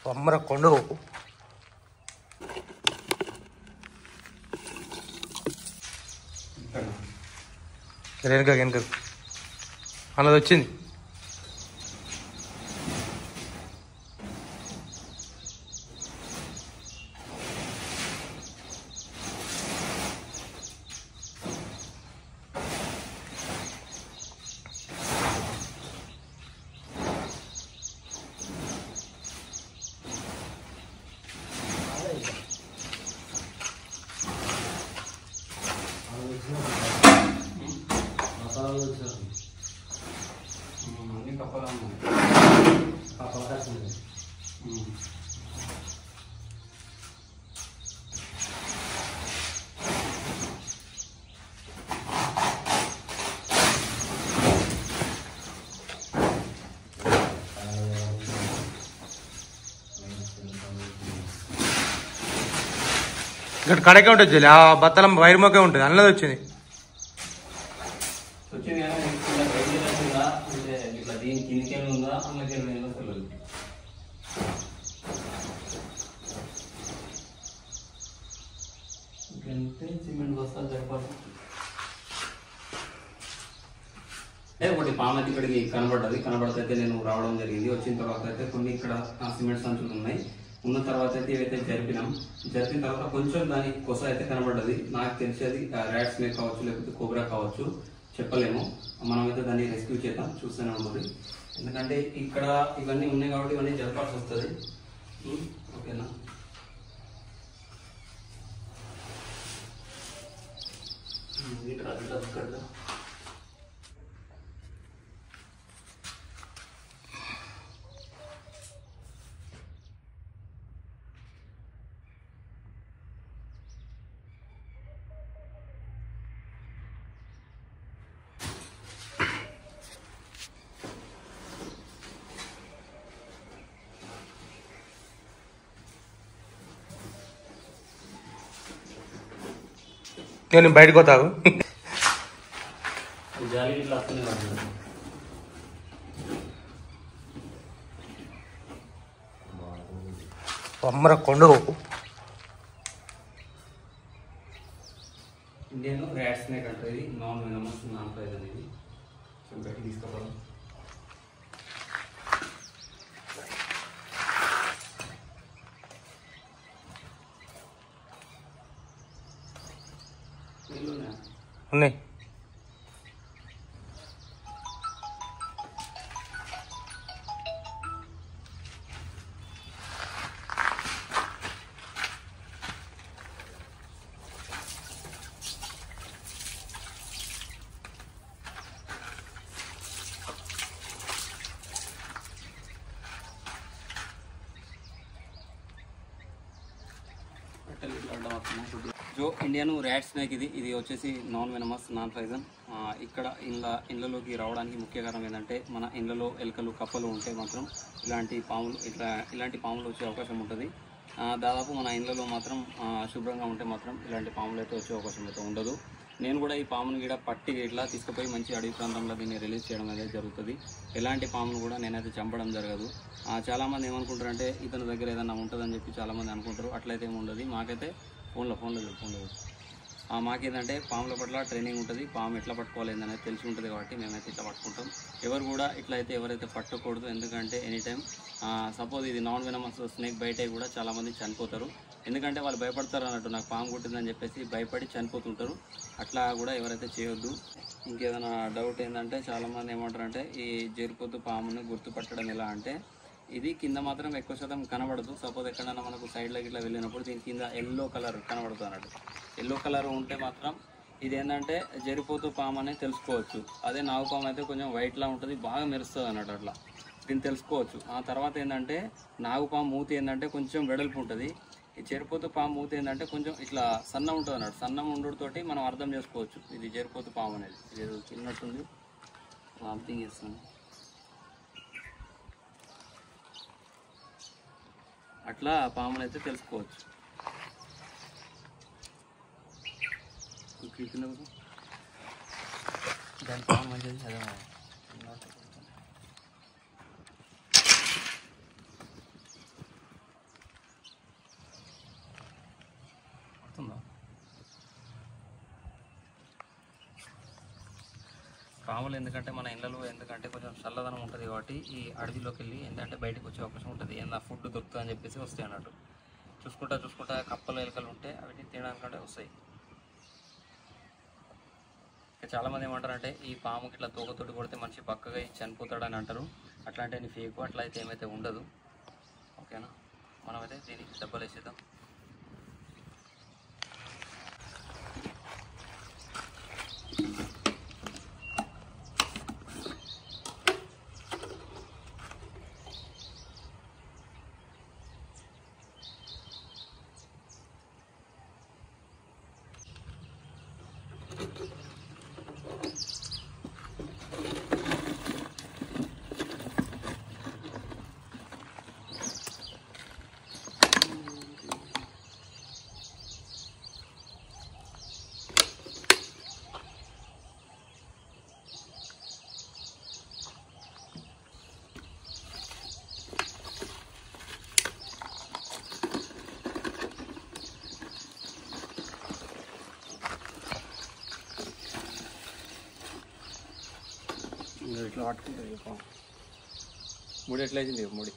అమ్మర కొండ వెనక అన్నది వచ్చింది. ఇక్కడ కడకే ఉంటుంది, ఆ బత్తలం వైర్ మొక్కే ఉంటుంది, అన్నది వచ్చింది. ఒకటి పాము అయితే ఇక్కడికి కనబడితే నేను రావడం జరిగింది. వచ్చిన తర్వాత అయితే కొన్ని ఇక్కడ సిమెంట్ సంచులు ఉన్నాయి. ఉన్న తర్వాత అయితే ఇవైతే జరిపిన తర్వాత కొంచెం దాని కొస అయితే కనబడ్డది. నాకు తెలిసేది ర్యాట్ స్నేక్ కావచ్చు, లేకపోతే కోబ్రా కావచ్చు, చెప్పలేము. మనమైతే దాన్ని రెస్క్యూ చేద్దాం, చూస్తూనే ఉంటుంది. ఎందుకంటే ఇక్కడ ఇవన్నీ ఉన్నాయి కాబట్టి ఇవన్నీ జరపాల్సి వస్తుంది. ఓకేనా? నేను బయటకు పోతాను. అమ్మర కొండ ఇండియన్ ర్యాట్ స్నేక్ అంటే ఇది నాన్ వెనమస్ నాన్ ప్రైజ్ అనేది. సో గట్టి తీసుకోవాలి. ఉన్నాయి. जो इंडियन ర్యాట్ స్నేక్ ఇది వచ్చేసి నాన్ వెనమస్ నాన్ పాయిజన్. ఇక్కడ ఇళ్ళలోకి రావడానికి ముఖ్య కారణం ఏంటంటే మన ఇళ్ళలో ఎలుకలు కప్పలు ఉంటే మాత్రం ఇలాంటి పాములు వచ్చే అవకాశం ఉంటుంది. దాదాపు మన ఇళ్ళలో మాత్రం శుభ్రంగా ఉంటే మాత్రం ఇలాంటి పాములు అయితే వచ్చే అవకాశం అయితే ఉండదు. నేను కూడా ఈ పామును కూడా పట్టి ఇట్లా తీసుకుపోయి మంచి అడవి ప్రాంతంలో దీన్ని రిలీజ్ చేయడం అనేది జరుగుతుంది. ఎలాంటి పామును కూడా నేనైతే చంపడం జరగదు. చాలామంది ఏమనుకుంటారంటే ఇతని దగ్గర ఏదైనా ఉంటుందని చెప్పి చాలామంది అనుకుంటారు. అట్లయితే ఏమి ఉండదు. మాకైతే ఫోన్లో మాకేంటంటే పాముల పట్ల ట్రైనింగ్ ఉంటుంది. పాము ఎట్లా పట్టుకోవాలి అనేది తెలిసి ఉంటుంది కాబట్టి మేమైతే ఇట్లా పట్టుకుంటాం. ఎవరు కూడా ఎవరైతే పట్టకూడదు. ఎందుకంటే ఎనీ టైం సపోజ్ ఇది నాన్ వెనమస్ స్నేక్ బయట కూడా చాలామంది చనిపోతారు. ఎందుకంటే వాళ్ళు భయపడతారు అన్నట్టు, నాకు పాము కుట్టిందని చెప్పేసి భయపడి చనిపోతుంటారు. అట్లా కూడా ఎవరైతే చేయొద్దు. ఇంకేదైనా డౌట్ ఏంటంటే చాలామంది ఏమంటారంటే ఈ జరిపోతు పాముని గుర్తుపట్టడం ఎలా అంటే, ఇది కింద మాత్రం ఎక్కువ శాతం కనబడదు. సపోజ్ ఎక్కడైనా మనకు సైడ్లోకి ఇట్లా వెళ్ళినప్పుడు దీని కింద ఎల్లో కలర్ కనబడుతుంది అన్నట్టు. ఎల్లో కలర్ ఉంటే మాత్రం ఇది ఏంటంటే జరిపోతూ పాము అనేది తెలుసుకోవచ్చు. అదే నాగు పాము అయితే కొంచెం వైట్లా ఉంటుంది, బాగా మెరుస్తుంది అన్నట్టు. అట్లా దీన్ని తెలుసుకోవచ్చు. ఆ తర్వాత ఏంటంటే నాగు పాము మూతి ఏంటంటే కొంచెం వెడల్పు ఉంటుంది. ఈ జరిపోతూ పాము మూతి ఏంటంటే కొంచెం ఇట్లా సన్నం ఉంటుంది అన్నట్టు. సన్నం ఉండుతోటి మనం అర్థం చేసుకోవచ్చు ఇది జరిపోతూ పాము అనేది. ఇది చిన్నట్టుంది, వామిటింగ్ చేస్తుంది. అట్లా పాములు అయితే తెలుసుకోవచ్చు. దాని పాము మంచిది చదవ. పాములు ఎందుకంటే మన ఇళ్ళలో ఎందుకంటే కొంచెం చల్లదనం ఉంటుంది కాబట్టి ఈ అడవిలోకి వెళ్ళి ఏంటంటే బయటకు వచ్చే అవకాశం ఉంటుంది. ఏదైనా ఫుడ్ దొరుకుతుంది అని చెప్పేసి వస్తాయి అన్నట్టు. చూసుకుంటా కప్పలు ఎలుకలు ఉంటే అవిటిని తినడానికంటే వస్తాయి. చాలామంది ఏమంటారంటే ఈ పాముకి ఇట్లా తోకతోటి కొడితే మనిషి పక్కగా చనిపోతాడని అంటారు. అట్లాంటి అని ఫేక్, అట్లా అయితే ఏమైతే ఉండదు. ఓకేనా, మనమైతే దీనికి డబ్బలు వేసేద్దాం. ఇట్లా పట్టుకుంటుంది ముడి ఎట్లా వేసింది ముడి.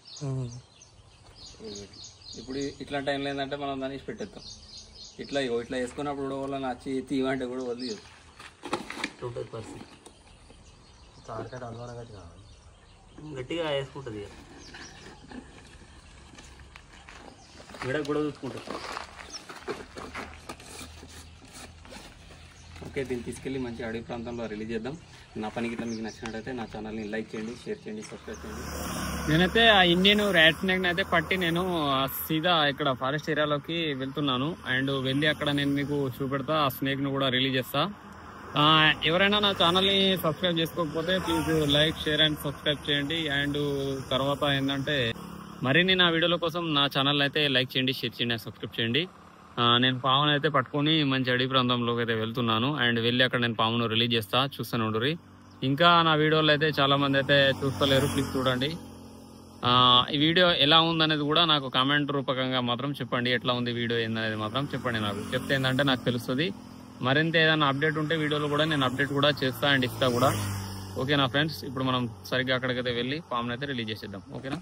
ఇప్పుడు ఇట్లాంటి టైంలో ఏంటంటే మనం దాన్ని పెట్టేస్తాం. ఇట్లా వేసుకున్నప్పుడు కూడా వాళ్ళని వచ్చి తీయమంటే కూడా వదిలేదు ఉంటుంది పరిస్థితి. తారకాయ అనుమానంగా కావాలి, గట్టిగా వేసుకుంటుంది. విడకు కూడా చూసుకుంటుంది. ఓకే, దీన్ని తీసుకెళ్ళి మంచి అడవి ప్రాంతంలో రిలీజ్ చేద్దాం. నా పనికి ఇట్లా మీకు నచ్చినట్టయితే నా ఛానల్ని లైక్ చేయండి, షేర్ చేయండి, సబ్స్క్రైబ్ చేయండి. నేనైతే ఆ ఇండియన్ ర్యాట్ స్నేక్ని అయితే పట్టి నేను సీదా ఇక్కడ ఫారెస్ట్ ఏరియాలోకి వెళ్తున్నాను. అండ్ వెళ్ళి అక్కడ నేను మీకు చూపెడతా, ఆ స్నేక్ను కూడా రిలీజ్ చేస్తా. ఎవరైనా నా ఛానల్ని సబ్స్క్రైబ్ చేసుకోకపోతే please like, share and subscribe చేయండి. అండ్ తర్వాత ఏంటంటే మరిన్ని నా వీడియోల కోసం నా ఛానల్ అయితే లైక్ చేయండి, షేర్ చేయండి, సబ్స్క్రైబ్ చేయండి. నేను పామును అయితే పట్టుకొని మంచి అడవి ప్రాంతంలోకి అయితే వెళ్తున్నాను. అండ్ వెళ్ళి అక్కడ నేను పామును రిలీజ్ చేస్తా, చూస్తూనే ఉండుర్రి. ఇంకా నా వీడియోలు అయితే చాలా మంది అయితే చూస్తలేరు, ప్లీజ్ చూడండి. ఈ వీడియో ఎలా ఉందనేది కూడా నాకు కామెంట్ రూపకంగా మాత్రం చెప్పండి. ఎట్లా ఉంది వీడియో ఏందనేది మాత్రం చెప్పండి. నాకు చెప్తే ఏంటంటే నాకు తెలుస్తుంది. మరింత ఏదైనా అప్డేట్ ఉంటే వీడియోలో కూడా నేను అప్డేట్ కూడా చేస్తా అండ్ ఇస్తా కూడా. ఓకేనా ఫ్రెండ్స్, ఇప్పుడు మనం సరిగ్గా అక్కడికైతే వెళ్ళి పామునైతే రిలీజ్ చేసేద్దాం. ఓకేనా.